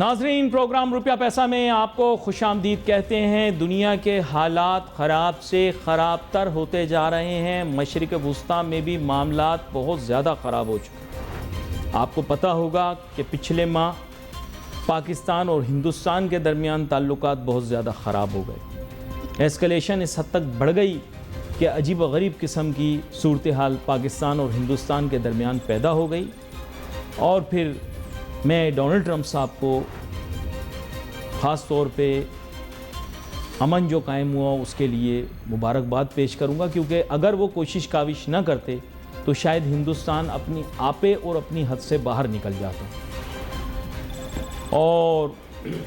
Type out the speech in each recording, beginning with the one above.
ناظرین، پروگرام روپیہ پیسہ میں آپ کو خوش آمدید کہتے ہیں۔ دنیا کے حالات خراب سے خراب تر ہوتے جا رہے ہیں۔ مشرق وسطیٰ میں بھی معاملات بہت زیادہ خراب ہو چکے ہیں۔ آپ کو پتہ ہوگا کہ پچھلے ماہ پاکستان اور ہندوستان کے درمیان تعلقات بہت زیادہ خراب ہو گئے۔ ایسکلیشن اس حد تک بڑھ گئی کہ عجیب و غریب قسم کی صورتحال پاکستان اور ہندوستان کے درمیان پیدا ہو گئی، اور پھر میں ڈونلڈ ٹرمپ صاحب کو خاص طور پہ امن جو قائم ہوا اس کے لیے مبارکباد پیش کروں گا، کیونکہ اگر وہ کوشش کاوش نہ کرتے تو شاید ہندوستان اپنی آپے اور اپنی حد سے باہر نکل جاتا۔ اور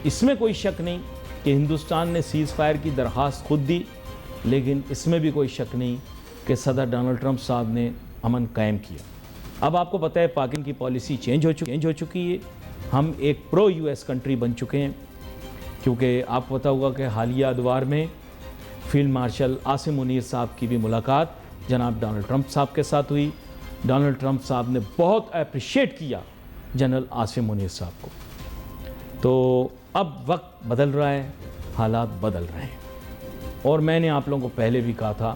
اس میں کوئی شک نہیں کہ ہندوستان نے سیز فائر کی درخواست خود دی، لیکن اس میں بھی کوئی شک نہیں کہ صدر ڈونلڈ ٹرمپ صاحب نے امن قائم کیا۔ اب آپ کو پتہ ہے پاکستان کی پالیسی چینج ہو چکی ہے۔ ہم ایک پرو یو ایس کنٹری بن چکے ہیں، کیونکہ آپ کو پتہ ہوگا کہ حالیہ ادوار میں فیلڈ مارشل عاصم منیر صاحب کی بھی ملاقات جناب ڈونلڈ ٹرمپ صاحب کے ساتھ ہوئی۔ ڈونلڈ ٹرمپ صاحب نے بہت اپریشیٹ کیا جنرل عاصم منیر صاحب کو۔ تو اب وقت بدل رہا ہے، حالات بدل رہے ہیں، اور میں نے آپ لوگوں کو پہلے بھی کہا تھا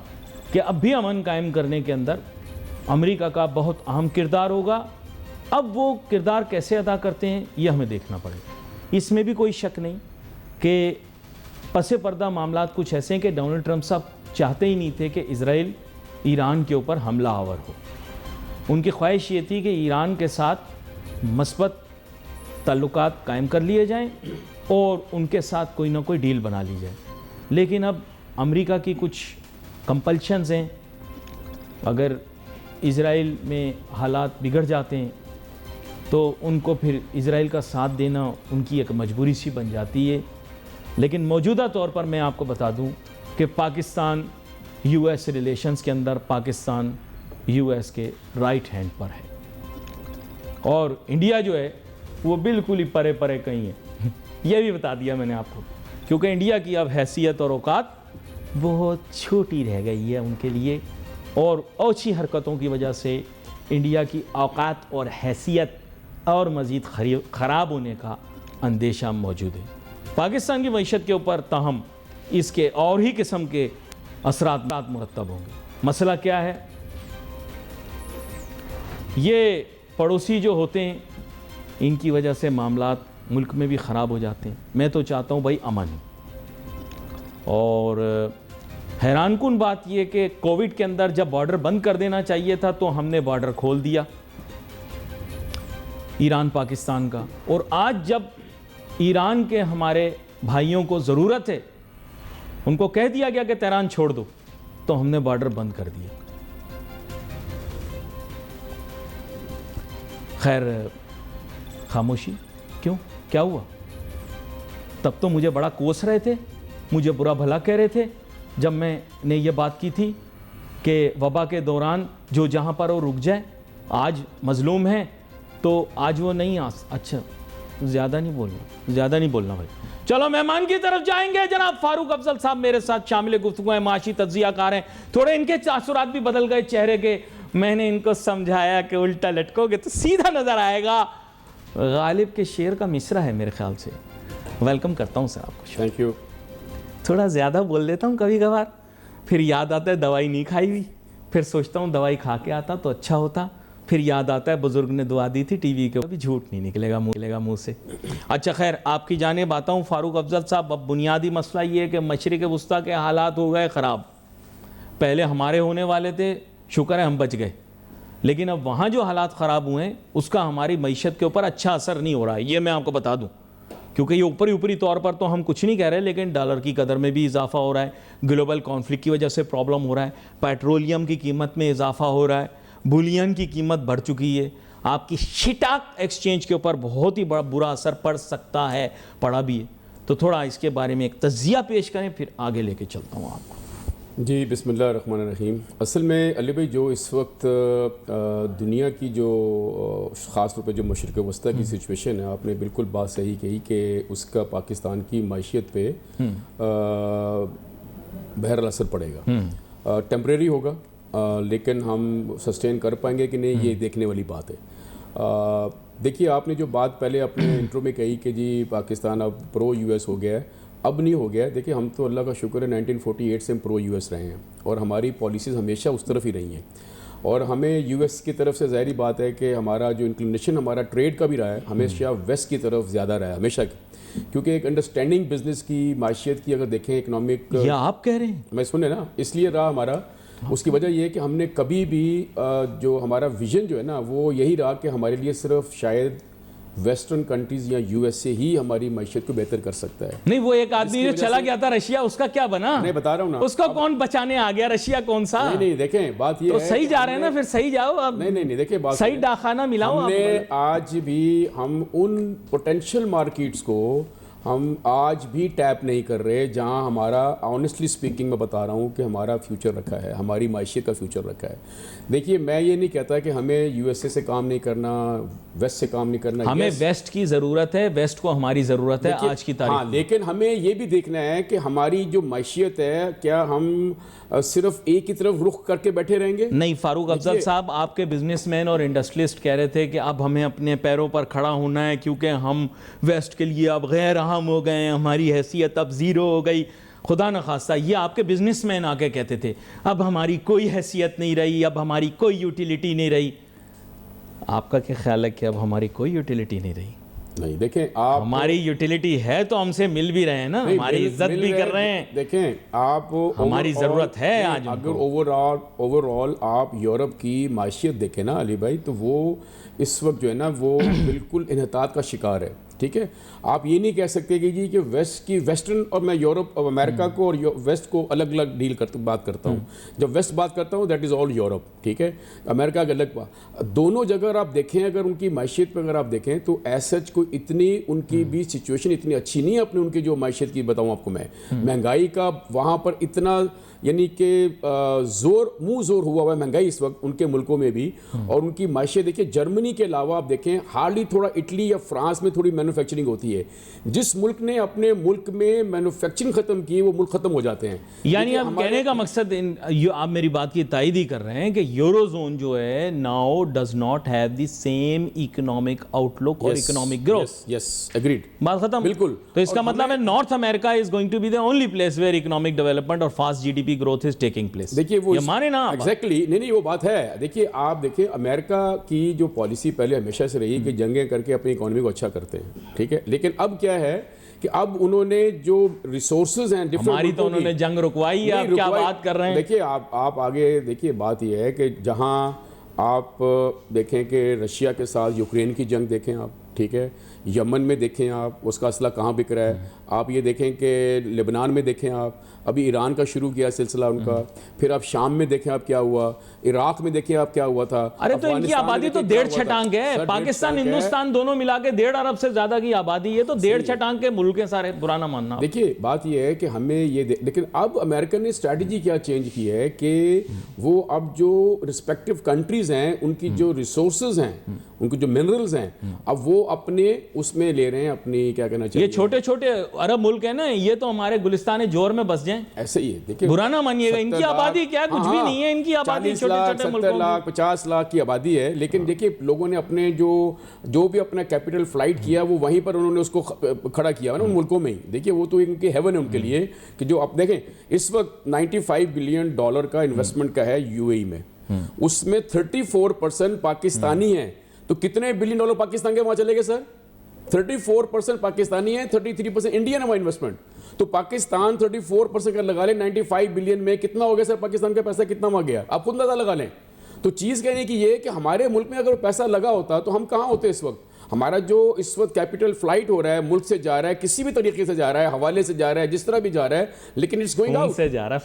کہ اب بھی امن قائم کرنے کے اندر امریکہ کا بہت اہم کردار ہوگا۔ اب وہ کردار کیسے ادا کرتے ہیں یہ ہمیں دیکھنا پڑے گا۔ اس میں بھی کوئی شک نہیں کہ پس پردہ معاملات کچھ ایسے ہیں کہ ڈونلڈ ٹرمپ صاحب چاہتے ہی نہیں تھے کہ اسرائیل ایران کے اوپر حملہ آور ہو۔ ان کی خواہش یہ تھی کہ ایران کے ساتھ مثبت تعلقات قائم کر لیے جائیں اور ان کے ساتھ کوئی نہ کوئی ڈیل بنا لی جائے، لیکن اب امریکہ کی کچھ کمپلشنز ہیں۔ اگر اسرائیل میں حالات بگڑ جاتے ہیں تو ان کو پھر اسرائیل کا ساتھ دینا ان کی ایک مجبوری سی بن جاتی ہے۔ لیکن موجودہ طور پر میں آپ کو بتا دوں کہ پاکستان یو ایس ریلیشنز کے اندر پاکستان یو ایس کے رائٹ ہینڈ پر ہے، اور انڈیا جو ہے وہ بالکل ہی پرے پرے کہیں ہے۔ یہ بھی بتا دیا میں نے آپ کو، کیونکہ انڈیا کی اب حیثیت اور اوقات بہت چھوٹی رہ گئی ہے ان کے لیے، اور اوچھی حرکتوں کی وجہ سے انڈیا کی اوقات اور حیثیت اور مزید خراب ہونے کا اندیشہ موجود ہے۔ پاکستان کی معیشت کے اوپر تاہم اس کے اور ہی قسم کے اثرات مرتب ہوں گے۔ مسئلہ کیا ہے؟ یہ پڑوسی جو ہوتے ہیں ان کی وجہ سے معاملات ملک میں بھی خراب ہو جاتے ہیں۔ میں تو چاہتا ہوں بھائی امن، اور حیران کن بات یہ کہ کووڈ کے اندر جب بارڈر بند کر دینا چاہیے تھا تو ہم نے بارڈر کھول دیا ایران پاکستان کا، اور آج جب ایران کے ہمارے بھائیوں کو ضرورت ہے، ان کو کہہ دیا گیا کہ تہران چھوڑ دو، تو ہم نے بارڈر بند کر دیا۔ خیر، خاموشی کیوں؟ کیا ہوا؟ تب تو مجھے بڑا کوس رہے تھے، مجھے برا بھلا کہہ رہے تھے جب میں نے یہ بات کی تھی کہ وبا کے دوران جو جہاں پر وہ رک جائے۔ آج مظلوم ہیں تو آج وہ نہیں اچھا، زیادہ نہیں بولنا بھائی۔ چلو مہمان کی طرف جائیں گے۔ جناب فاروق افضل صاحب میرے ساتھ شامل گفتگو ہیں، معاشی تجزیہ کار ہیں۔ تھوڑے ان کے تاثرات بھی بدل گئے چہرے کے۔ میں نے ان کو سمجھایا کہ الٹا لٹکو گے تو سیدھا نظر آئے گا۔ غالب کے شعر کا مصرع ہے میرے خیال سے۔ ویلکم کرتا ہوں سر آپ کو۔ Thank you. تھوڑا زیادہ بول دیتا ہوں کبھی کبھار، پھر یاد آتا ہے دوائی نہیں کھائی ہوئی، پھر سوچتا ہوں دوائی کھا کے آتا تو اچھا ہوتا، پھر یاد آتا ہے بزرگ نے دعا دی تھی ٹی وی کے، ابھی جھوٹ نہیں نکلے گا منہ سے۔ اچھا خیر، آپ کی جانب آتا ہوں فاروق افضل صاحب۔ اب بنیادی مسئلہ یہ ہے کہ مشرق وسطیٰ کے حالات ہو گئے خراب۔ پہلے ہمارے ہونے والے تھے، شکر ہے ہم بچ گئے، لیکن اب وہاں جو حالات خراب ہوئے ہیں اس کا ہماری معیشت کے اوپر اچھا اثر نہیں ہو رہا ہے، یہ میں آپ کو بتا دوں۔ کیونکہ یہ اوپری طور پر تو ہم کچھ نہیں کہہ رہے، لیکن ڈالر کی قدر میں بھی اضافہ ہو رہا ہے، گلوبل کانفلکٹ کی وجہ سے پرابلم ہو رہا ہے، پیٹرولیم کی قیمت میں اضافہ ہو رہا ہے، بولین کی قیمت بڑھ چکی ہے، آپ کی شٹاک ایکسچینج کے اوپر بہت ہی برا اثر پڑ سکتا ہے، پڑا بھی ہے۔ تو تھوڑا اس کے بارے میں ایک تجزیہ پیش کریں، پھر آگے لے کے چلتا ہوں آپ کو۔ جی بسم اللہ الرحمن الرحیم۔ اصل میں علی بھائی جو اس وقت دنیا کی جو خاص طور پہ جو مشرق وسطیٰ کی سچویشن ہے، آپ نے بالکل بات صحیح کہی کہ اس کا پاکستان کی معیشت پہ بہرحال اثر پڑے گا۔ ٹیمپریری ہوگا، لیکن ہم سسٹین کر پائیں گے کہ نہیں، یہ دیکھنے والی بات ہے۔ دیکھیے آپ نے جو بات پہلے اپنے انٹرو میں کہی کہ جی پاکستان اب پرو یو ایس ہو گیا ہے، اب نہیں ہو گیا ہے. دیکھیے ہم تو اللہ کا شکر ہے 1948 سے ہم پرو یو ایس رہے ہیں اور ہماری پالیسیز ہمیشہ اس طرف ہی رہی ہیں. اور ہمیں یو ایس کی طرف سے ظاہری بات ہے کہ ہمارا جو انکلینیشن ہمارا ٹریڈ کا بھی رہا ہے ہمیشہ ویسٹ کی طرف زیادہ رہا ہے ہمیشہ کی، کیونکہ ایک انڈرسٹینڈنگ بزنس کی معیشت کی اگر دیکھیں اکنامک، یہ آپ کہہ رہے ہیں؟ میں سنیں نا، اس لیے رہا ہمارا. اس کی وجہ یہ ہے کہ ہم نے کبھی بھی جو ہمارا ویژن جو ہے نا وہ یہی رہا کہ ہمارے لیے صرف شاید ویسٹرن کنٹریز یا یو ایس سے ہی ہماری معیشت کو بہتر کر سکتا ہے. نہیں، وہ ایک آدمی جو چلا گیا تھا رشیا، اس کا کیا بنا؟ میں بتا رہا ہوں نا، اس کو کون بچانے آ گیا؟ رشیا کون سا؟ نہیں دیکھیں بات یہ تو ہے صحیح جا رہے ہیں نا، پھر صحیح جاؤ آپ. نہیں دیکھیں بات صحیح ڈاکخانہ ملاؤ. ہم نے آج بھی ہم ان پوٹینشیل مارکیٹس کو ہم آج بھی ٹیپ نہیں کر رہے جہاں ہمارا آنیسٹلی سپیکنگ میں بتا رہا ہوں کہ ہمارا فیوچر رکھا ہے، ہماری معیشت کا فیوچر رکھا ہے. دیکھیے میں یہ نہیں کہتا کہ ہمیں یو ایس اے سے کام نہیں کرنا، ویسٹ سے کام نہیں کرنا. ہمیں ویسٹ کی ضرورت ہے، ویسٹ کو ہماری ضرورت ہے آج کی تاریخ. ہاں، لیکن ہمیں یہ بھی دیکھنا ہے کہ ہماری جو معیشت ہے کیا ہم صرف ایک کی طرف رخ کر کے بیٹھے رہیں گے؟ نہیں. فاروق افضل صاحب، آپ کے بزنس مین اور انڈسٹریلسٹ کہہ رہے تھے کہ اب ہمیں اپنے پیروں پر کھڑا ہونا ہے کیونکہ ہم ویسٹ کے لیے اب غیر اہم ہو گئے ہیں، ہماری حیثیت اب زیرو ہو گئی. خدا نخواستہ یہ آپ کے بزنس مین آ کے کہتے تھے اب ہماری کوئی حیثیت نہیں رہی، اب ہماری کوئی یوٹیلیٹی نہیں رہی. آپ کا کیا خیال ہے کہ اب ہماری کوئی یوٹیلیٹی نہیں رہی؟ نہیں دیکھیں آپ، ہماری یوٹیلیٹی ہے تو ہم سے مل بھی رہے ہیں نا، ہماری عزت بھی کر رہے ہیں. دیکھیں آپ، ہماری ضرورت ہے آج. اگر اوور آل آپ یورپ کی معیشت دیکھیں نا علی بھائی، تو وہ اس وقت جو ہے نا وہ بالکل انحطاط کا شکار ہے. ٹھیک ہے، آپ یہ نہیں کہہ سکتے کہ جی کہ ویسٹ کی ویسٹرن، اور میں یورپ اور امریکہ کو اور ویسٹ کو الگ الگ بات کرتا ہوں. جب ویسٹ بات کرتا ہوں دیٹ از آل یورپ. ٹھیک ہے، امریکہ کا الگ بات. دونوں جگہ اگر آپ دیکھیں، اگر ان کی معیشت پہ اگر آپ دیکھیں تو ایسچ کوئی اتنی ان کی بھی سچویشن اتنی اچھی نہیں ہے. اپنے ان کی جو معیشت کی بتاؤں آپ کو میں، مہنگائی کا وہاں پر اتنا یعنی کہ زور ہوا ہے مہنگائی اس وقت ان کے ملکوں میں بھی. اور ان کی معیشت دیکھیں، جرمنی کے علاوہ آپ دیکھیں ہارڈلی تھوڑا اٹلی یا فرانس میں تھوڑی مینوفیکچرنگ ہوتی ہے. جس ملک نے اپنے ملک میں مینوفیکچرنگ ختم کی وہ ملک ختم ہو جاتے ہیں. یعنی آپ کہنے کا مقصد، آپ میری بات کی تائید ہی کر رہے ہیں کہ یورو زون جو ہے now does not have the same economic outlook اور اکنامک گروتھ. یس ایگریڈ، بات ختم. بالکل. تو اس کا مطلب ہے North America is going to be the only place where economic development اور fast G D P growth is taking place. دیکھیے وہ مانے نا ایگزیکٹلی، نہیں وہ بات ہے. دیکھیے آپ دیکھیں امریکہ کی جو پالیسی پہلے ہمیشہ سے رہی کہ جنگیں کر کے اپنی اکانومی کو اچھا کرتے ہیں. ٹھیک ہے، لیکن اب کیا ہے کہ اب انہوں نے جو ریسورسز ہیں ہماری تو انہوں نے جنگ رکوائی ہے. آپ کیا بات کر رہے ہیں؟ دیکھیے آپ آگے دیکھیے، بات یہ ہے کہ جہاں آپ دیکھیں کہ رشیا کے ساتھ یوکرین کی جنگ دیکھیں آپ. ٹھیک ہے، یمن میں دیکھیں آپ اس کا اسلحہ کہاں بک رہا ہے. آپ یہ دیکھیں کہ لبنان میں دیکھیں آپ، ابھی ایران کا شروع کیا سلسلہ ان کا. پھر آپ شام میں دیکھیں آپ کیا ہوا، عراق میں دیکھیں آپ کیا ہوا تھا. ارے تو ان کی آبادی تو 1.5 چھٹانک ہے. پاکستان ہندوستان دونوں ملا کے 1.5 ارب سے زیادہ کی آبادی ہے، تو 1.5 چھٹانک کے ملک ہیں سارے. برانا ماننا. دیکھیے بات یہ ہے کہ ہمیں یہ لیکن اب امریکہ نے اسٹریٹجی کیا چینج کی ہے کہ وہ اب جو رسپیکٹو کنٹریز ہیں ان کی جو ریسورسز ہیں، ان کی جو منرلز ہیں، اب وہ اپنے اس میں لے رہے ہیں اپنی کیا کہنا چاہیے. یہ چھوٹے چھوٹے عرب ملک ہیں نا، یہ تو ہمارے گلستان جوہر میں بس جائیں. ایسے ہی ہے. دیکھیں برا نہ مانیے گا، ان کی آبادی کیا ہے؟ کچھ بھی نہیں ہے ان کی آبادی. 40 لاکھ 70 لاکھ 50 لاکھ کی آبادی ہے. لیکن دیکھیں لوگوں نے اپنے جو بھی اپنا کیپٹل فلائٹ کیا وہ وہیں پر انہوں نے اس کو کھڑا کیا ہے نا ان ملکوں میں ہی. دیکھیے وہ تو ان کی ہیون ہے ان کے لیے کہ جو اب دیکھیں اس وقت $95 بلین کا انویسٹمنٹ کا ہے یو اے ای میں. اس میں 34% پاکستانی ہیں. تو کتنے بلین ڈالر پاکستان کے وہاں چلے گئے سر؟ 34% پاکستانی ہیں، 33% انڈین ہے وہاں انویسٹمنٹ. تو پاکستان 34% کا لگا لیں 95 بلین میں، کتنا ہو گیا سر پاکستان کا پیسہ کتنا وہاں گیا؟ آپ خود اندازہ لگا لیں. تو چیز کہنے کی یہ کہ ہمارے ملک میں اگر پیسہ لگا ہوتا تو ہم کہاں ہوتے اس وقت؟ ہمارا جو اس وقت کیپٹل فلائٹ ہو رہا ہے، ملک سے جا رہا ہے، کسی بھی طریقے سے جا رہا ہے، حوالے سے جا رہا ہے، جس طرح بھی جا رہا ہے، لیکن اٹس گوئنگ آؤٹ. سے جا رہا ہے،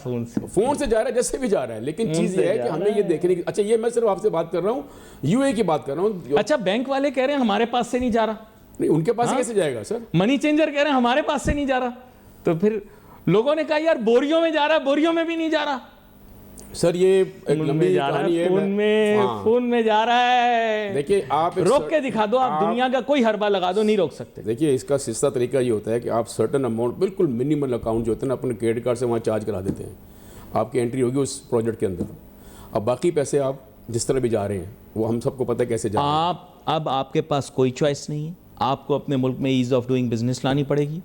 فون سے جا رہا ہے، جیسے بھی جا رہا ہے. لیکن چیز یہ ہے کہ ہمیں یہ دیکھنے کی، اچھا یہ میں صرف آپ سے بات کر رہا ہوں، یو اے کی بات کر رہا ہوں. اچھا بینک والے کہہ رہے ہیں ہمارے پاس سے نہیں جا رہا. نہیں ان کے پاس کیسے جائے گا سر؟ منی چینجر کہہ رہے ہیں ہمارے پاس سے نہیں جا رہا. تو پھر لوگوں نے کہا یار بوریوں میں جا رہا ہے، بوریوں میں بھی نہیں جا رہا. سر یہ ایک لمبی کہانی ہے. فون میں جا رہا ہے. دیکھیے آپ روک کے دکھا دو، آپ دنیا کا کوئی حربہ لگا دو، نہیں روک سکتے. دیکھیے اس کا سستا طریقہ یہ ہوتا ہے کہ آپ سرٹن اماؤنٹ بالکل منیمل اکاؤنٹ جو ہوتا ہے نا اپنے کریڈٹ کارڈ سے وہاں چارج کرا دیتے ہیں. آپ کی انٹری ہوگی اس پروجیکٹ کے اندر. اب باقی پیسے آپ جس طرح بھی جا رہے ہیں وہ ہم سب کو پتہ ہے کیسے جا رہے ہیں. اب آپ کے پاس کوئی چوائس نہیں ہے. آپ کو اپنے ملک میں ایز آف ڈوئنگ بزنس لانی پڑے گی.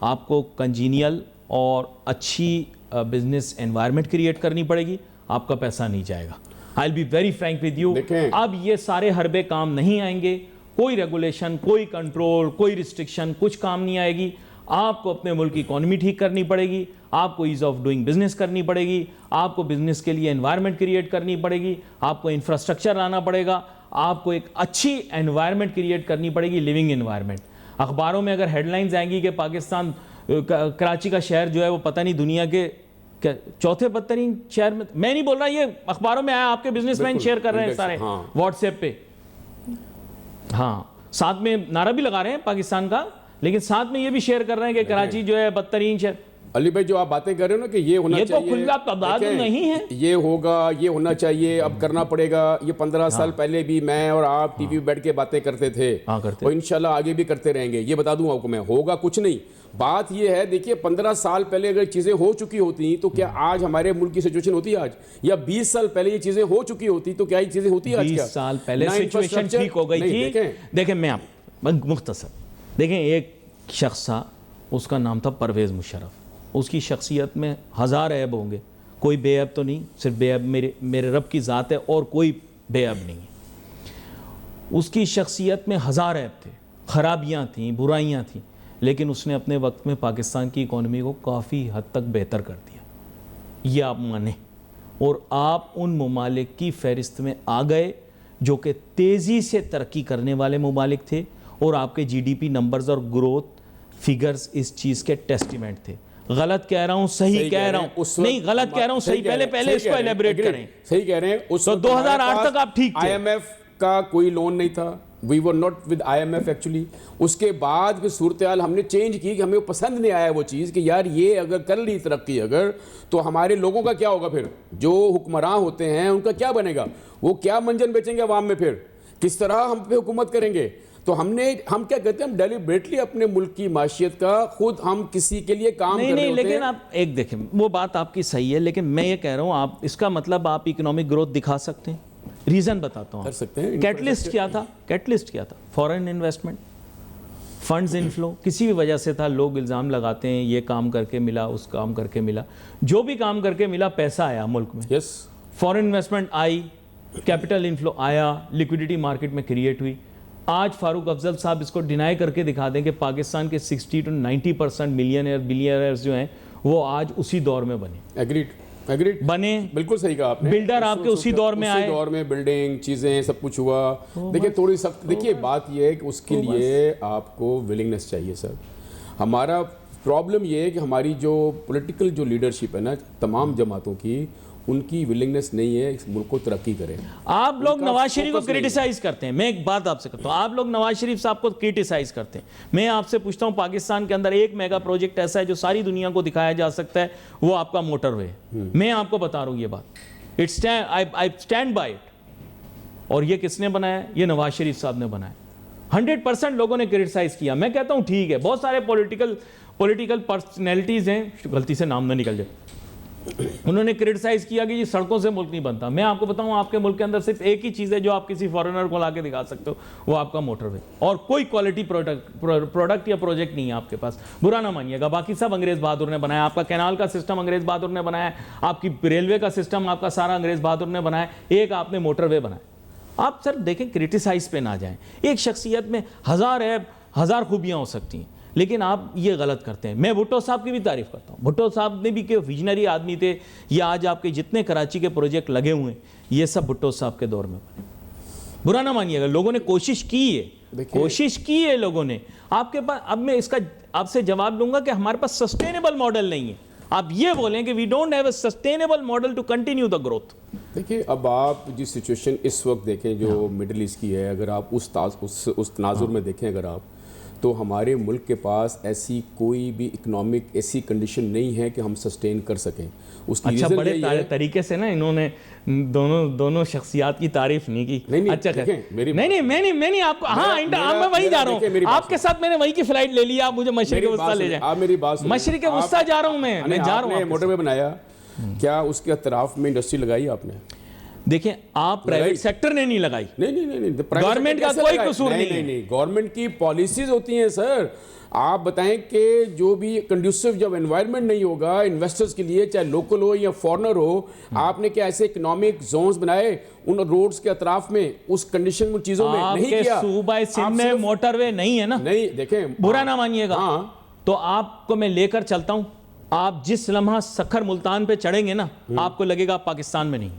آپ کو کنجینیل اور اچھی بزنس انوائرمنٹ کریٹ کرنی پڑے گی. آپ کا پیسہ نہیں جائے گا. I'll be very frank with you. اب یہ سارے حربے کام نہیں آئیں گے. کوئی ریگولیشن, کوئی کنٹرول, کوئی ریسٹرکشن, کچھ کام نہیں آئے گی. آپ کو اپنے ملک کی اکانومی ٹھیک کرنی پڑے گی. آپ کو ایز آف ڈوئنگ بزنس کرنی پڑے گی. آپ کو بزنس کے لیے انوائرمنٹ کریٹ کرنی پڑے گی. آپ کو انفراسٹرکچر لانا پڑے گا. آپ کو ایک اچھی انوائرمنٹ کریٹ کرنی پڑے گی, لیونگ انوائرمنٹ. اخباروں میں اگر ہیڈ لائنز آئیں گی کہ پاکستان, کراچی کا شہر جو ہے وہ پتہ نہیں دنیا کے چوتھے بدترین شہر میں نہیں بول رہا, یہ اخباروں میں آیا, آپ کے بزنس مین شیئر کر رہے ہیں سارے واٹس ایپ پہ. ہاں, ساتھ میں نعرہ بھی لگا رہے ہیں پاکستان کا, لیکن ساتھ میں یہ بھی شیئر کر رہے ہیں کہ کراچی جو ہے بدترین شہر. علی بھائی جو آپ باتیں کر رہے ہو نا کہ یہ ہونا چاہیے, یہ تو کھلا تبادل نہیں ہے, یہ ہوگا, یہ ہونا چاہیے, اب کرنا پڑے گا. یہ 15 سال پہلے بھی میں اور آپ ٹی وی پہ بیٹھ کے باتیں کرتے تھے اور انشاءاللہ آگے بھی کرتے رہیں گے. یہ بتا دوں آپ کو میں, ہوگا کچھ نہیں. بات یہ ہے, دیکھیے 15 سال پہلے اگر چیزیں ہو چکی ہوتی تو کیا آج ہمارے ملک کی سچویشن ہوتی آج؟ یا 20 سال پہلے یہ چیزیں ہو چکی ہوتی تو کیا یہ چیزیں ہوتی آج؟ 20 سال پہلے سچویشن ٹھیک ہو گئی تھی. دیکھیں میں آپ مختصر دیکھیں, ایک شخص تھا, اس کا نام تھا پرویز مشرف. اس کی شخصیت میں 1000 عیب ہوں گے, کوئی بے عیب تو نہیں, صرف بے عیب میرے رب کی ذات ہے اور کوئی بے عیب نہیں ہے. اس کی شخصیت میں 1000 عیب تھے, خرابیاں تھیں, برائیاں تھیں, لیکن اس نے اپنے وقت میں پاکستان کی اکانومی کو کافی حد تک بہتر کر دیا. یہ آپ مانیں. اور آپ ان ممالک کی فہرست میں آ گئے جو کہ تیزی سے ترقی کرنے والے ممالک تھے, اور آپ کے جی ڈی پی نمبرز اور گروتھ فگرز اس چیز کے ٹیسٹیمنٹ تھے. غلط کہہ رہا ہوں, صحیح کہہ رہا ہوں, نہیں غلط کہہ رہا ہوں, صحیح, پہلے اس کو ایلیبریٹ کریں. صحیح کہہ رہے ہیں. اس تو 2008 تک آپ ٹھیک تھے. IMF کا کوئی لون نہیں تھا, we were not with IMF actually. اس کے بعد پھر صورتحال ہم نے چینج کی کہ ہمیں پسند نہیں آیا وہ چیز کہ یار یہ اگر کر لی ترقی اگر, تو ہمارے لوگوں کا کیا ہوگا, پھر جو حکمراں ہوتے ہیں ان کا کیا بنے گا, وہ کیا منجن بیچیں گے عوام میں, پھر کس طرح ہم پہ حکومت کریں گے. تو ہم کیا کہتے ہیں, ہم ڈیلیبریٹلی اپنے ملک کی معیشت کا خود ہم کسی کے لیے کام کر رہے ہوتے ہیں. نہیں, لیکن آپ ایک دیکھیں, وہ بات آپ کی صحیح ہے, لیکن میں یہ کہہ رہا ہوں, آپ اس کا مطلب آپ اکنامک گروتھ دکھا سکتے ہیں. ریزن بتاتا ہوں, کر سکتے ہیں. کیٹلسٹ کیا تھا, فورن انویسٹمنٹ, فنڈز انفلو, کسی بھی وجہ سے تھا. لوگ الزام لگاتے ہیں یہ کام کر کے ملا, اس کام کر کے ملا, جو بھی کام کر کے ملا پیسہ آیا ملک میں. یس, فورن انویسٹمنٹ آئی, کیپٹل انفلو آیا, لیکوڈیٹی مارکیٹ میں کریٹ ہوئی. آج فاروق افضل صاحب اس کو ڈینائی کر کے دکھا دیں کہ پاکستان کے 60 to 90% ملینئر بلینئرز جو ہیں وہ آج اسی دور میں بنے. ایگریڈ بنے, بالکل صحیح کہا آپ نے. بلڈر آپ کے اسی دور میں آئے, اسی دور میں بلڈنگ چیزیں سب کچھ ہوا. دیکھیں تھوڑی سخت, دیکھیے بات یہ ہے کہ اس کے لیے آپ کو ولنگنس چاہیے سر. ہمارا پرابلم یہ ہے کہ ہماری جو پولیٹیکل جو لیڈرشپ ہے نا تمام جماعتوں کی, ان کی ولنگنس نہیں ہے اس ملک کو ترقی کرے. آپ لوگ نواز شریف کو کرٹیسائز کرتے ہیں. میں ایک بات آپ سے کرتا ہوں, آپ لوگ نواز شریف صاحب کو کرٹیسائز کرتے ہیں. میں آپ سے پوچھتا ہوں, پاکستان کے اندر ایک میگا پروجیکٹ ایسا ہے جو ساری دنیا کو دکھایا جا سکتا ہے, وہ آپ کا موٹر وے. میں آپ کو بتا رہا ہوں یہ بات, I stand by it. اور یہ کس نے بنایا, یہ نواز شریف صاحب نے بنایا. 100% لوگوں نے کرٹیسائز کیا. میں کہتا ہوں ٹھیک ہے, بہت سارے پولیٹیکل پرسنالٹیز ہیں, غلطی سے نام نہ نکل جائے, انہوں نے کرٹیسائز کیا کہ یہ سڑکوں سے ملک نہیں بنتا. میں آپ کو بتاؤں, آپ کے ملک کے اندر صرف ایک ہی چیز ہے جو آپ کسی فارنر کو لا کے دکھا سکتے ہو, وہ آپ کا موٹر وے, اور کوئی کوالٹی پروڈکٹ یا پروجیکٹ نہیں ہے آپ کے پاس. برا نہ مانیے گا, باقی سب انگریز بہادر نے بنایا. آپ کا کینال کا سسٹم انگریز بہادر نے بنایا, آپ کی ریلوے کا سسٹم آپ کا سارا انگریز بہادر نے بنایا, ایک آپ نے موٹر وے بنایا. آپ سر دیکھیں, کرٹیسائز پہ نہ جائیں. ایک شخصیت میں 1000 عیب 1000 خوبیاں ہو سکتی ہیں, لیکن آپ یہ غلط کرتے ہیں. میں بھٹو صاحب کی بھی تعریف کرتا ہوں. بھٹو صاحب نے بھی کہ ویژنری آدمی تھے. یہ آج آپ کے جتنے کراچی کے پروجیکٹ لگے ہوئے ہیں یہ سب بھٹو صاحب کے دور میں بنے. برا نہ مانیے گا, لوگوں نے کوشش کی ہے لوگوں نے. آپ کے پاس, اب میں اس کا آپ سے جواب لوں گا کہ ہمارے پاس سسٹینیبل ماڈل نہیں ہے. آپ یہ بولیں کہ we don't have a sustainable model to continue the growth. دیکھیے اب آپ جس سچویشن اس وقت دیکھیں جو مڈل ایسٹ کی ہے, اگر آپ اس تناظر میں دیکھیں اگر آپ, تو ہمارے ملک کے پاس ایسی کوئی بھی اکنامک ایسی کنڈیشن نہیں ہے کہ ہم سسٹین کر سکیں. اس کی اچھا, بڑے طریقے سے نا انہوں نے دونوں شخصیات کی تعریف نہیں کی. اچھا نہیں آپ کو, ہاں میں وہی جا رہا ہوں آپ کے ساتھ, میں نے وہی کی فلائٹ لے لی, آپ مجھے مشرق وسطیٰ لے جائیں. آپ میری بات, مشرق وسطیٰ جا رہا ہوں میں جا رہا ہوں. موٹر وے بنایا, کیا اس کے اطراف میں انڈسٹری لگائی آپ نے؟ دیکھیں آپ پرائیویٹ سیکٹر نے نہیں لگائی, نہیں گورنمنٹ کا کوئی قصور نہیں ہے. نہیں, گورنمنٹ کی پالیسیز ہوتی ہیں سر. آپ بتائیں کہ جو بھی کنڈیوسو جب انوائرمنٹ نہیں ہوگا انویسٹرز کے لیے, چاہے لوکل ہو یا فورنر ہو, آپ نے کیا ایسے اکنامک زونز بنائے ان روڈز کے اطراف میں, اس کنڈیشن میں چیزوں میں نہیں کیا. آپ کے صوبہ سندھ میں موٹر وے نہیں ہے نا, نہیں دیکھیں, برا نہ مانیے گا, تو آپ کو میں لے کر چلتا ہوں. آپ جس لمحہ سکھر ملتان پہ چڑھیں گے نا, آپ کو لگے گا آپ پاکستان میں نہیں.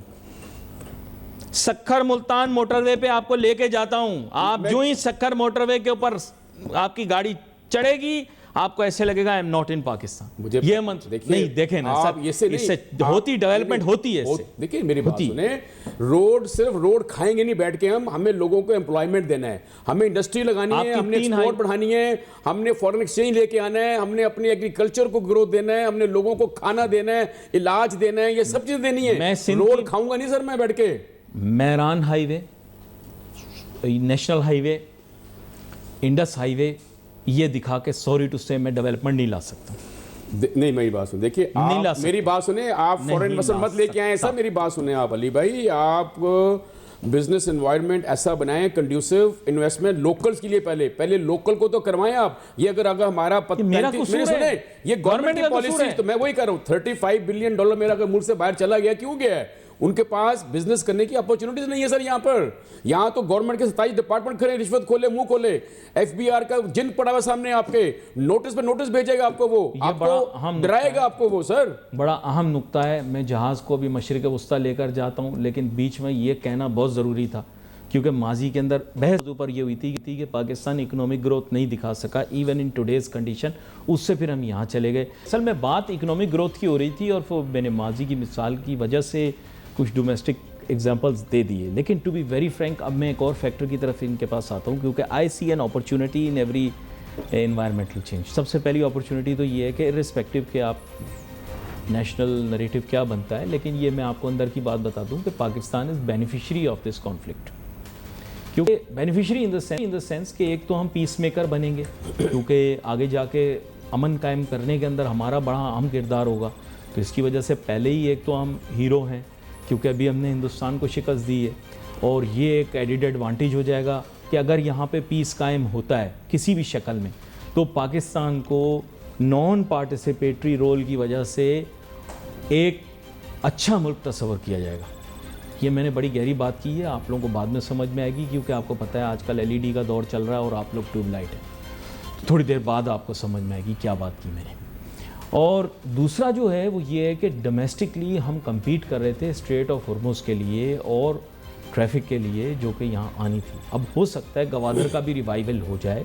سکھر ملتان موٹر وے پہ آپ کو لے کے جاتا ہوں, آپ جو ہی سکھر موٹر وے کے اوپر آپ کی گاڑی چڑھے گی, آپ کو ایسے لگے گا I am not in Pakistan. یہ نہیں دیکھیں نا سر, اس سے ہوتی ڈیولپمنٹ ہوتی ہے. دیکھیں میری بات سنیں, روڈ صرف روڈ کھائیں گے نہیں بیٹھ کے ہمیں لوگوں کو امپلائمنٹ دینا ہے, ہمیں انڈسٹری لگانی ہے, ہم نے ایکسپورٹ بڑھانی ہے, ہم نے فورن ایکسچینج لے کے آنا ہے, ہم نے اپنے ایگریکلچر کو گروتھ دینا ہے, ہم نے لوگوں کو کھانا دینا ہے, علاج دینا ہے, یہ سب چیز دینی ہے. روڈ کھاؤں گا نہیں سر میں بیٹھ کے. میران ہائی وے, نیشنل ہائی وے, انڈس ہائی وے, یہ دکھا کے سوری ٹو سے میں ڈیولپمنٹ نہیں لا سکتا. نہیں میری بات سنیں, دیکھیے میری بات سنیں, آپ فورن مسل مت لے کے آئیں سر, میری بات سنیں آپ علی بھائی, آپ بزنس انوائرمنٹ ایسا بنائیں کنڈیوسو انویسٹمنٹ لوکلز کے لیے, پہلے لوکل کو تو کروائیں آپ. یہ اگر ہمارا سنیں, یہ گورنمنٹ کی پالیسی, تو میں وہی کر رہا ہوں, $35 بلین میرا اگر ملک سے باہر چلا گیا, کیوں گیا ہے؟ ان کے پاس بزنس کرنے کی اپورچونٹیز نہیں ہے سر. یہاں تو گورنمنٹ کے 27 ڈپارٹمنٹ کھڑے, رشوت کھولے منہ کھولے, ایف بی آر کا جن پڑا ہوا سامنے آپ کے, نوٹس پہ نوٹس بھیجے گا آپ کو, وہ آپ کو ڈرائے گا آپ کو وہ. سر بڑا اہم نقطہ ہے, میں جہاز کو بھی مشرق وسطیٰ لے کر جاتا ہوں, لیکن بیچ میں یہ کہنا بہت ضروری تھا کیونکہ ماضی کے اندر بحث پر یہ ہوئی تھی کہ پاکستان اکنامک گروتھ نہیں دکھا سکا ایون ان ٹوڈیز کنڈیشن, اس سے پھر ہم یہاں چلے گئے. اصل میں بات اکنامک گروتھ کی ہو رہی تھی, اور میں نے ماضی کی مثال کی وجہ سے کچھ ڈومیسٹک ایگزامپلز دے دیے, لیکن ٹو بی ویری فرینک اب میں ایک اور فیکٹر کی طرف ان کے پاس آتا ہوں, کیونکہ I see an opportunity in every environmental change. سب سے پہلی اپرچونٹی تو یہ ہے کہ ارسپیکٹیو کہ آپ نیشنل نریٹو کیا بنتا ہے, لیکن یہ میں آپ کو اندر کی بات بتا دوں کہ پاکستان از بینیفیشری آف دس کانفلکٹ. کیونکہ بینیفیشری ان دا سینس کہ ایک تو ہم پیس میکر بنیں گے, کیونکہ آگے جا کے امن قائم کرنے کے اندر ہمارا بڑا اہم کردار ہوگا, تو اس کی وجہ سے پہلے ہی ایک تو ہم ہیرو ہیں کیونکہ ابھی ہم نے ہندوستان کو شکست دی ہے, اور یہ ایک ایڈیڈ ایڈوانٹیج ہو جائے گا کہ اگر یہاں پہ پیس قائم ہوتا ہے کسی بھی شکل میں, تو پاکستان کو نان پارٹیسپیٹری رول کی وجہ سے ایک اچھا ملک تصور کیا جائے گا. یہ میں نے بڑی گہری بات کی ہے, آپ لوگوں کو بعد میں سمجھ میں آئے گی, کیونکہ آپ کو پتہ ہے آج کل LED کا دور چل رہا ہے اور آپ لوگ ٹیوب لائٹ ہیں, تھوڑی دیر بعد آپ کو سمجھ میں آئے گی کیا بات کی میں نے. اور دوسرا جو ہے وہ یہ ہے کہ ڈومیسٹکلی ہم کمپیٹ کر رہے تھے اسٹریٹ آف ہرمز کے لیے اور ٹریفک کے لیے جو کہ یہاں آنی تھی. اب ہو سکتا ہے گوادر کا بھی ریوائول ہو جائے,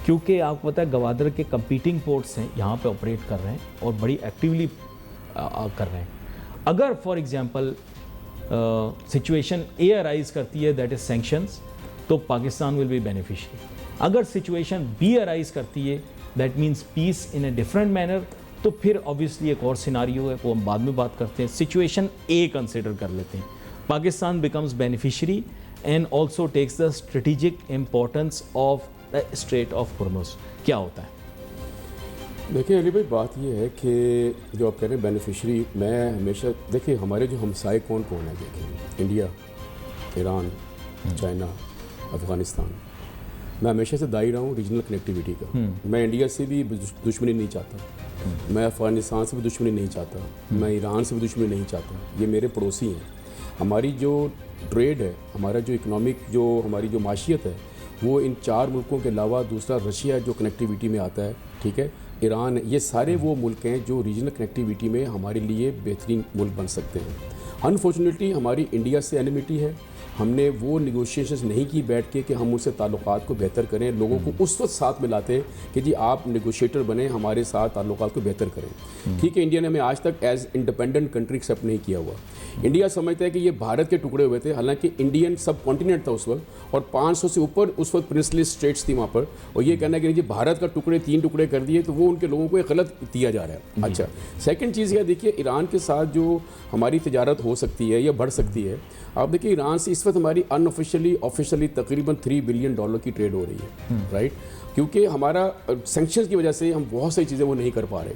کیونکہ آپ کو پتہ ہے گوادر کے کمپیٹنگ پورٹس ہیں یہاں پہ آپریٹ کر رہے ہیں اور بڑی ایکٹیولی کر رہے ہیں. اگر for example situation a arise کرتی ہے دیٹ از سینکشنز, تو پاکستان ول بی بینیفیشری. اگر سچویشن بی ارائز کرتی ہے that means peace in a different manner, تو پھر آبویسلی ایک اور سیناریو ہے, وہ ہم بعد میں بات کرتے ہیں. سچویشن اے کنسیڈر کر لیتے ہیں, Pakistan becomes beneficiary and also takes the strategic importance of the strait of Hormuz. کیا ہوتا ہے؟ دیکھیں علی بھائی, بات یہ ہے کہ جو آپ کہہ رہے ہیں بینیفیشری, میں ہمیشہ دیکھیں ہمارے جو ہمسائے کون ہیں, دیکھیں انڈیا, ایران, چائنا, افغانستان. میں ہمیشہ سے دائی رہا ہوں ریجنل کنیکٹیویٹی کا. میں انڈیا سے بھی دشمنی نہیں چاہتا, میں افغانستان سے بھی دشمنی نہیں چاہتا, میں ایران سے بھی دشمنی نہیں چاہتا. یہ میرے پڑوسی ہیں. ہماری جو ٹریڈ ہے, ہمارا جو اکنامک جو ہماری جو معیشت ہے, وہ ان 4 ملکوں کے علاوہ دوسرا رشیا جو کنیکٹیویٹی میں آتا ہے, ٹھیک ہے, ایران, یہ سارے وہ ملک ہیں جو ریجنل کنیکٹیویٹی میں ہمارے لیے بہترین ملک بن سکتے ہیں. انفارچونیٹلی ہماری انڈیا سے اینیمیٹی ہے, ہم نے وہ نیگوشیشنز نہیں کی بیٹھ کے کہ ہم ان سے تعلقات کو بہتر کریں, لوگوں کو اس وقت ساتھ ملاتے کہ جی آپ نیگوشیٹر بنیں, ہمارے ساتھ تعلقات کو بہتر کریں. ٹھیک ہے, انڈیا نے ہمیں آج تک ایز انڈیپینڈنٹ کنٹری ایکسیپٹ نہیں کیا ہوا. انڈیا سمجھتا ہے کہ یہ بھارت کے ٹکڑے ہوئے تھے, حالانکہ انڈین سب کانٹیننٹ تھا اس وقت, اور 500 سے اوپر اس وقت پرنسلی اسٹیٹس تھی وہاں پر, اور یہ کہنا ہے کہ بھارت کا ٹکڑے 3 ٹکڑے کر دیے, تو وہ ان کے لوگوں کو ایک غلط دیا جا رہا ہے. اچھا, سیکنڈ چیز یہ دیکھیے, ایران کے ساتھ جو ہماری تجارت ہو سکتی ہے یا بڑھ سکتی ہے, آپ دیکھیے ایران سے اس وقت ہماری ان آفیشلی تقریباً $3 بلین کی ٹریڈ ہو رہی ہے, رائٹ, کیونکہ ہمارا سینکشنز کی وجہ سے ہم بہت ساری چیزیں وہ نہیں کر پا رہے.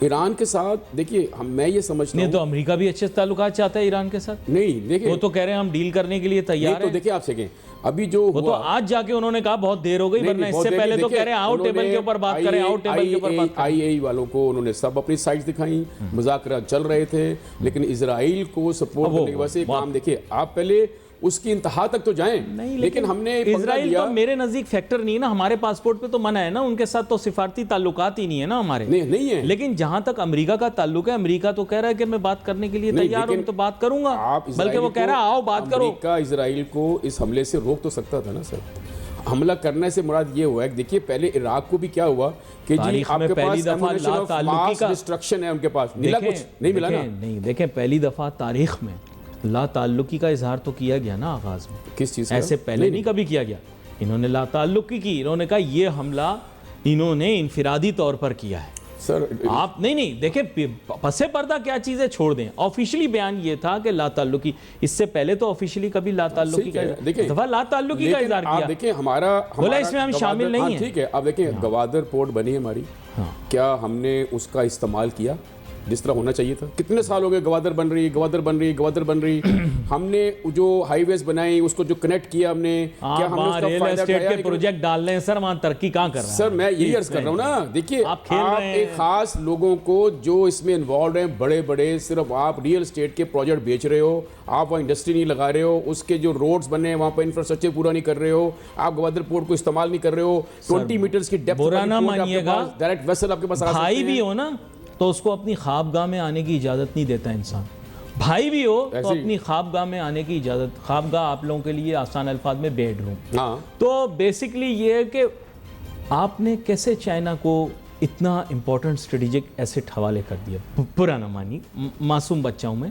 ایران کے ساتھ دیکھیے میں یہ سمجھتا نہیں ہوں تو امریکہ بھی اچھے تعلقات چاہتا ہے ایران کے ساتھ. نہیں دیکھیں وہ تو کہہ رہے ہیں ہم ڈیل کرنے کے لیے تیار تو ہیں. دیکھیں آپ سے کہیں ابھی جو وہ تو آج جا کے انہوں نے کہا بہت دیر ہو گئی, ورنہ اس سے پہلے تو کہہ رہے ہیں آؤ ٹیبل کے اوپر بات کریں, آؤ ٹیبل کے اوپر بات کریں. آئی اے والوں کو انہوں نے سب اپنی سائٹس دکھائیں, مذاکرات چل رہے تھے, لیکن اسرائیل کو سپورٹ کرنے کی وجہ سے کام دیکھیں آپ پہلے اس کی انتہا تک تو جائیں, لیکن ہم نے اسرائیل تو میرے نزدیک فیکٹر نہیں ہے نا, ہمارے پاسپورٹ پہ تو منع ہے نا, ان کے ساتھ تو سفارتی تعلقات ہی نہیں ہے نا ہمارے. نہیں ہے, لیکن جہاں تک امریکہ کا تعلق ہے, امریکہ تو کہہ رہا ہے کہ میں بات کرنے کے لیے تیار ہوں, تو بات کروں گا, بلکہ وہ کہہ رہا ہے آؤ بات کرو. امریکہ اسرائیل کو اس حملے سے روک تو سکتا تھا نا سر. حملہ کرنے سے مراد یہ ہوا ہے کہ دیکھیے پہلے عراق کو بھی کیا ہوا کہ جی آپ کے پاس ایمونیشن آف ماس ڈسٹرکشن ہے, ان کے پاس ملا کچھ نہیں ملا نا. نہیں دیکھیں پہلی دفعہ تاریخ میں لا تعلقی کا اظہار تو کیا گیا نا آغاز میں. کس چیز کا؟ ایسے پہلے نہیں کبھی کیا گیا. انہوں نے لا تعلقی کی, انہوں نے کہا یہ حملہ انہوں نے انفرادی طور پر کیا ہے. سر آپ نہیں دیکھیں پس پردہ کیا چیزیں چھوڑ دیں. آفیشلی بیان یہ تھا کہ لا تعلقی, اس سے پہلے تو آفیشلی کبھی لا تعلقی کا دفعہ لا تعلقی کا اظہار کیا. دیکھیں ہمارا بولا اس میں ہم شامل نہیں ہیں. ٹھیک ہے, اب دیکھیں گوادر پورٹ بنی ہے ہماری, کیا ہم نے اس کا استعمال کیا جس طرح ہونا چاہیے تھا؟ کتنے سال ہو گئے گوادر بن رہی. ہم نے جو ہائی ویز بنائی, اس کو جو کنیکٹ کیا ہم نے, کیا ہم نے اس کا ریل فائدہ اسٹیٹ اٹھایا؟ کے پروجیکٹ ڈال رہے ہیں سر, وہاں ترقی کہاں کر رہے ہیں؟ سر میں یہی عرض کر رہا ہوں نا, دیکھیے آپ ایک خاص لوگوں کو جو اس میں انوالوڈ ہیں, بڑے بڑے, صرف آپ ریل اسٹیٹ کے پروجیکٹ بیچ رہے ہو, آپ وہاں انڈسٹری نہیں لگا رہے ہو, اس کے جو روڈز بنے ہیں وہاں پہ انفراسٹرکچر پورا نہیں کر رہے ہو, آپ گوادر پورٹ کو استعمال نہیں کر رہے ہو, 20 میٹرز کی ڈیپتھ برا نہ مانیے گا, ڈائریکٹ ویسل آپ کے پاس آ سکتے ہیں. بھائی بھی ہو نا تو اس کو اپنی خوابگاہ میں آنے کی اجازت نہیں دیتا انسان. بھائی بھی ہو تو اپنی خوابگاہ میں آنے کی اجازت. خوابگاہ آپ لوگوں کے لیے آسان الفاظ میں بیڈ روم. تو بیسکلی یہ ہے کہ آپ نے کیسے چائنا کو اتنا امپورٹنٹ اسٹریٹجک ایسٹ حوالے کر دیا. برا نہ مانی, معصوم بچہ ہوں میں,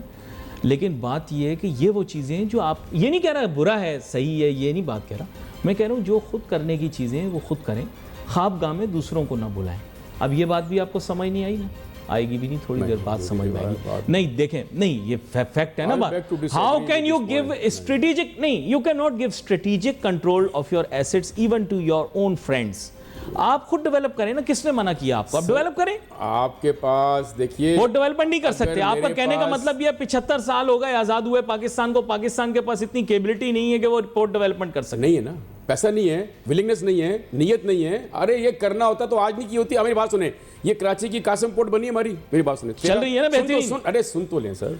لیکن بات یہ ہے کہ یہ وہ چیزیں ہیں جو آپ, یہ نہیں کہہ رہا برا ہے صحیح ہے, یہ نہیں بات کہہ رہا, میں کہہ رہا ہوں جو خود کرنے کی چیزیں ہیں وہ خود کریں, خوابگاہ میں دوسروں کو نہ بلائیں. اب یہ بات بھی آپ کو سمجھ نہیں آئی نا, آئے گی بھی نہیں, تھوڑی دیر بعد سمجھ میں آئے گی. نہیں دیکھیں, نہیں یہ فیکٹ ہے نا بات. How can you give strategic, نہیں you can not give strategic control of your assets even to your own friends. آپ خود ڈیولپ کریں نا, کس نے منع کیا آپ کو؟ آپ ڈیولپ کریں. آپ کے پاس دیکھیے وہ ڈیولپمنٹ نہیں کر سکتے. آپ کا کہنے کا مطلب یہ 75 سال ہو گئے آزاد ہوئے پاکستان کو, پاکستان کے پاس اتنی کیبلٹی نہیں ہے کہ وہ پورٹ ڈیولپمنٹ کر سکے. نہیں ہے نا, پیسہ نہیں ہے, ولنگنس نہیں ہے, نیت نہیں ہے. ارے یہ کرنا ہوتا تو آج نہیں کی ہوتی. میری بات سنیں, یہ کراچی کی قاسم پورٹ بنی ہے ہماری, میری بات سنیں, چل رہی ہے نا بہترین. ارے سن تو لیں سر,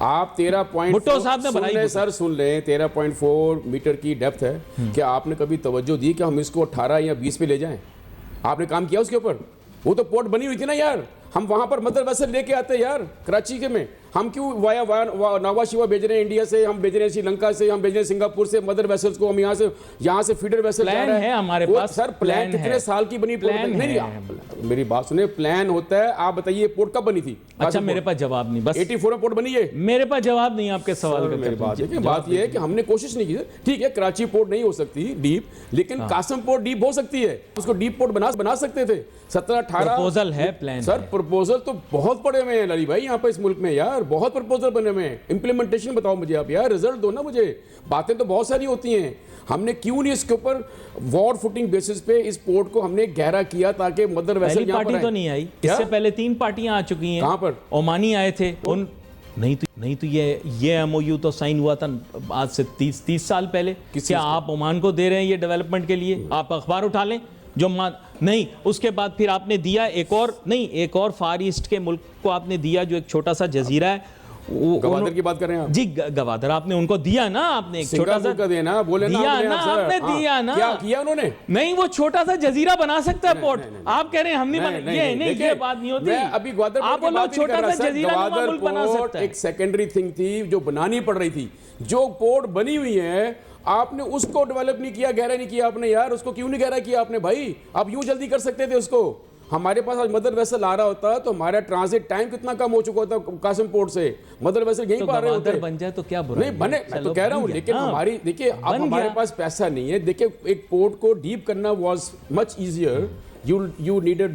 آپ 13.4 میٹر کی ڈیپتھ ہے. کیا آپ نے کبھی توجہ دی کہ ہم اس کو 18 یا 20 پہ لے جائیں؟ آپ نے کام کیا اس کے اوپر؟ وہ تو پورٹ بنی ہوئی تھی نا یار, ہم وہاں پر مدر ویسل لے کے آتے یار کراچی کے میں. ہم کیوں وایا ناوا شیوا بھیج رہے ہیں انڈیا سے, ہم بھیج رہے ہیں سری لنکا سے, ہم بھیج رہے ہیں سنگاپور سے مدر ویسلز کو. ہم یہاں سے فیڈر ویسل جا رہا ہے ہمارے پاس. سر پلان کتنے سال کی بنی؟ نہیں میری بات سنیں, پلان ہوتا ہے. آپ بتائیے پورٹ کب بنی تھی؟ اچھا میرے پاس جواب نہیں, بس 84 میں پورٹ بنی ہے. میرے پاس جواب نہیں آپ کے سوال کا. بات یہ ہے کہ ہم نے کوشش نہیں کی. ٹھیک ہے کراچی پورٹ نہیں ہو سکتی ڈیپ, لیکن قاسم پورٹ ڈیپ ہو سکتی ہے. اس کو ڈیپ پورٹ بنا سکتے تھے. 17-18 پرپوزل ہے, پلان. سر پرپوزل تو بہت پڑے ہوئے ہیں علی بھائی یہاں پہ اس ملک میں یار, بہت پرپوزل بنے ہوئے ہیں. امپلیمنٹیشن بتاؤ مجھے آپ یار, رزلٹ دو نا مجھے. باتیں تو بہت ساری ہوتی ہیں. ہم نے کیوں نہیں اس کے اوپر وار فوٹنگ بیسس پہ اس پورٹ کو ہم نے گہرا کیا تاکہ مدر ویسل یہاں پر پارٹی تو نہیں آئی. اس سے پہلے 3 پارٹیاں آ چکی ہیں. کہاں پر؟ اومانی آئے تھے. نہیں تو یہ ایم او یو تو سائن ہوا تھا آج سے 30 سال پہلے. کیا آپ عمان کو دے رہے ہیں یہ ڈیولپمنٹ کے لیے؟ آپ اخبار اٹھا لیں جو نہیں. اس کے بعد پھر آپ نے دیا ایک اور فار ایسٹ کے ملک کو آپ نے دیا جو ایک چھوٹا سا جزیرہ ہے. گوادر کی بات کر رہے ہیں آپ؟ جی گوادر آپ نے ان کو دیا نا, آپ نے ایک چھوٹا سا دینا بولے دیا نا, آپ نے دیا نا. کیا کیا انہوں نے؟ نہیں وہ چھوٹا سا جزیرہ بنا سکتا ہے پورٹ. آپ کہہ رہے ہیں ہم نہیں, یہ بات نہیں ہوتی. ابھی گوادر آپ بولو چھوٹا سا جزیرہ ملک بنا سکتا ہے. ایک سیکنڈری تھنگ تھی جو بنانی پڑ رہی تھی. جو پورٹ بنی ہوئی ہے آپ نے اس کو ڈیولپ نہیں کیا, گہرا نہیں کیا آپ نے یار. اس کو کیوں نہیں گہرا کیا آپ نے بھائی؟ آپ یوں جلدی کر سکتے تھے اس کو. ہمارے پاس آج مدر ویسل آ رہا ہوتا تو ہمارا ٹرانزٹ ٹائم کتنا کم ہو چکا ہوتا قاسم پورٹ سے. مدر ویسل یہیں پہ آ رہے ہوتے. بن جائے تو کیا برا نہیں بنے, میں تو کہہ رہا ہوں. لیکن ہماری دیکھیے اب ہمارے پاس پیسہ نہیں ہے. دیکھیے ایک پورٹ کو ڈیپ کرنا was much easier you needed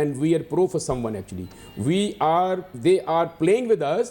and we are pro for someone actually. They are playing with us.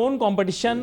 own competition.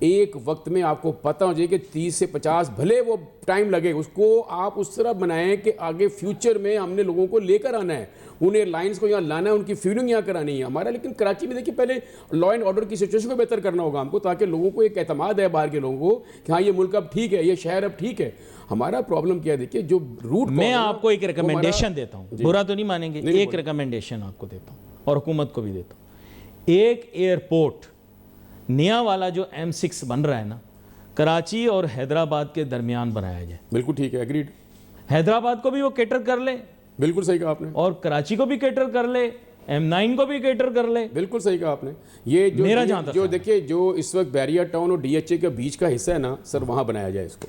ایک وقت میں آپ کو پتہ ہو جائے کہ 30 سے 50 بھلے وہ ٹائم لگے, اس کو آپ اس طرح بنائیں کہ آگے فیوچر میں ہم نے لوگوں کو لے کر آنا ہے, انہیں لائنز کو یہاں لانا ہے, ان کی فیولنگ یہاں کرانی ہے ہمارا. لیکن کراچی میں دیکھیے پہلے لا اینڈ آرڈر کی سچویشن کو بہتر کرنا ہوگا ہم کو, تاکہ لوگوں کو ایک اعتماد ہے باہر کے لوگوں کو کہ ہاں یہ ملک اب ٹھیک ہے, یہ شہر اب ٹھیک ہے. ہمارا پرابلم کیا ہے دیکھیے, جو روٹ میں آپ کو ایک ریکمنڈیشن دیتا ہوں, برا تو نہیں مانیں گے, ایک ریکمنڈیشن آپ کو دیتا ہوں اور حکومت کو بھی دیتا ہوں. ایک ایئرپورٹ نیا والا جو M6 بن رہا ہے نا, کراچی اور حیدرآباد کے درمیان بنایا جائے. بالکل ٹھیک ہے, ایگریڈ. حیدرآباد کو بھی وہ کیٹر کر لے, بالکل صحیح کہا آپ نے, اور کراچی کو بھی کیٹر کر لے, M9 کو بھی کیٹر کر لے. بالکل صحیح کہا آپ نے. یہ جو دیکھیے جو اس وقت بیریا ٹاؤن اور DHA کے بیچ کا حصہ ہے نا سر, وہاں بنایا جائے اس کو,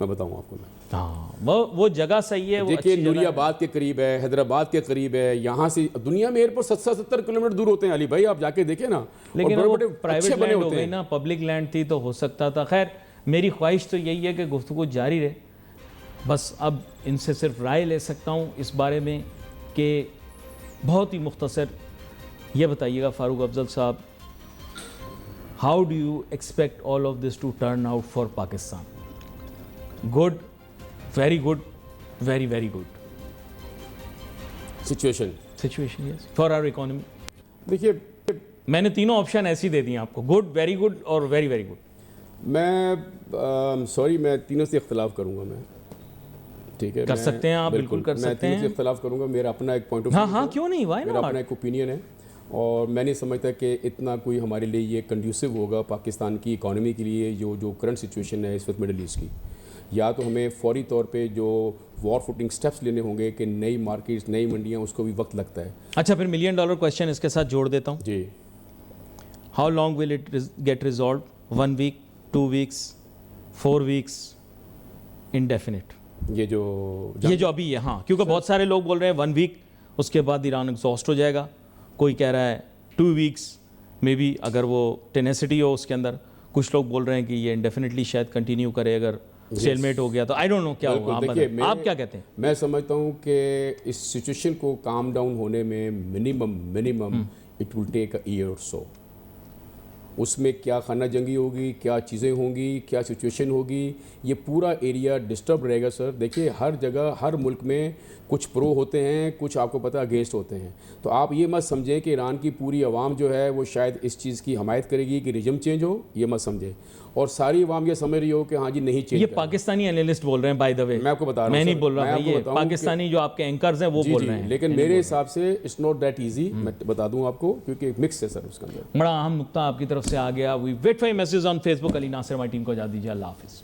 میں بتاؤں آپ کو. ہاں وہ جگہ صحیح ہے. دیکھیے نوری آباد کے قریب ہے, حیدرآباد کے قریب ہے, یہاں سے دنیا میں ایئرپورٹ 70 کلومیٹر دور ہوتے ہیں علی بھائی, آپ جا کے دیکھیں نا. لیکن وہ پرائیویٹ لینڈ ہو گئی نا, پبلک لینڈ تھی تو ہو سکتا تھا. خیر میری خواہش تو یہی ہے کہ گفتگو جاری رہے. بس اب ان سے صرف رائے لے سکتا ہوں اس بارے میں کہ بہت ہی مختصر یہ بتائیے گا Farooq Afzal Sahib, how do you expect all of this to turn out for Pakistan? Good, very good, very very good situation yes for our economy. دیکھیے میں نے تینوں آپشن ایسے ہی دے دیے آپ کو, گڈ, ویری گڈ اور ویری ویری گڈ. میں سوری میں تینوں سے اختلاف کروں گا. میں ٹھیک ہے, کر سکتے ہیں آپ, بالکل کر سکتے ہیں. میں تینوں سے اختلاف کروں گا, میرا اپنا ایک پوائنٹ آف ویو, ہاں کیوں نہیں, میرا اپنا ایک اوپینین ہے, اور میں نہیں سمجھتا کہ اتنا کوئی ہمارے لیے یہ کنڈیوسو ہوگا پاکستان کی اکانومی کے لیے جو کرنٹ سچویشن ہے اس وقت مڈل ایسٹ کی. یا تو ہمیں فوری طور پہ جو وار فوٹنگ سٹیپس لینے ہوں گے کہ نئی مارکیٹس, نئی منڈیاں, اس کو بھی وقت لگتا ہے. اچھا پھر $1 ملین کویشچن اس کے ساتھ جوڑ دیتا ہوں. جی, how long will it get resolved? 1 week, 2 weeks, 4 weeks, indefinite? یہ جو ابھی ہے, ہاں, کیونکہ بہت سارے لوگ بول رہے ہیں 1 ویک, اس کے بعد ایران ایگزاسٹ ہو جائے گا. کوئی کہہ رہا ہے 2 ویکس میں بھی اگر وہ ٹینیسٹی ہو اس کے اندر. کچھ لوگ بول رہے ہیں کہ یہ انڈیفینٹلی شاید کنٹینیو کرے اگر سیل میٹ ہو گیا تو. آئی ڈونٹ نو کیا ہوگا, آپ کیا کہتے ہیں؟ میں سمجھتا ہوں کہ اس سچویشن کو کام ڈاؤن ہونے میں minimum it will take a year or so. اس میں کیا خانہ جنگی ہوگی, کیا چیزیں ہوں گی, کیا سچویشن ہوگی, یہ پورا ایریا ڈسٹرب رہے گا. سر دیکھیے ہر جگہ ہر ملک میں کچھ پرو ہوتے ہیں, کچھ آپ کو پتہ اگینسٹ ہوتے ہیں. تو آپ یہ مت سمجھیں کہ ایران کی پوری عوام جو ہے وہ شاید اس چیز کی حمایت کرے گی کہ رجم چینج ہو, یہ مت سمجھیں. اور ساری عوام یہ سمجھ رہی ہو کہ ہاں جی نہیں چینج. یہ پاکستانی اینالسٹ بول رہے ہیں بائی دا وے, میں آپ کو بتا رہا ہوں, میں نہیں بول رہا, یہ پاکستانی جو آپ کے اینکرز ہیں وہ بول رہے ہیں. لیکن میرے حساب سے اٹس ناٹ دیٹ ایزی, میں بتا دوں آپ کو, کیونکہ ایک مکس ہے سر اس کے اندر. بڑا اہم نقطہ آپ کی طرف سے آ گیا. We wait for message on Facebook. Ali Nasir ہماری ٹیم کو اجازت دیجیے, اللہ حافظ.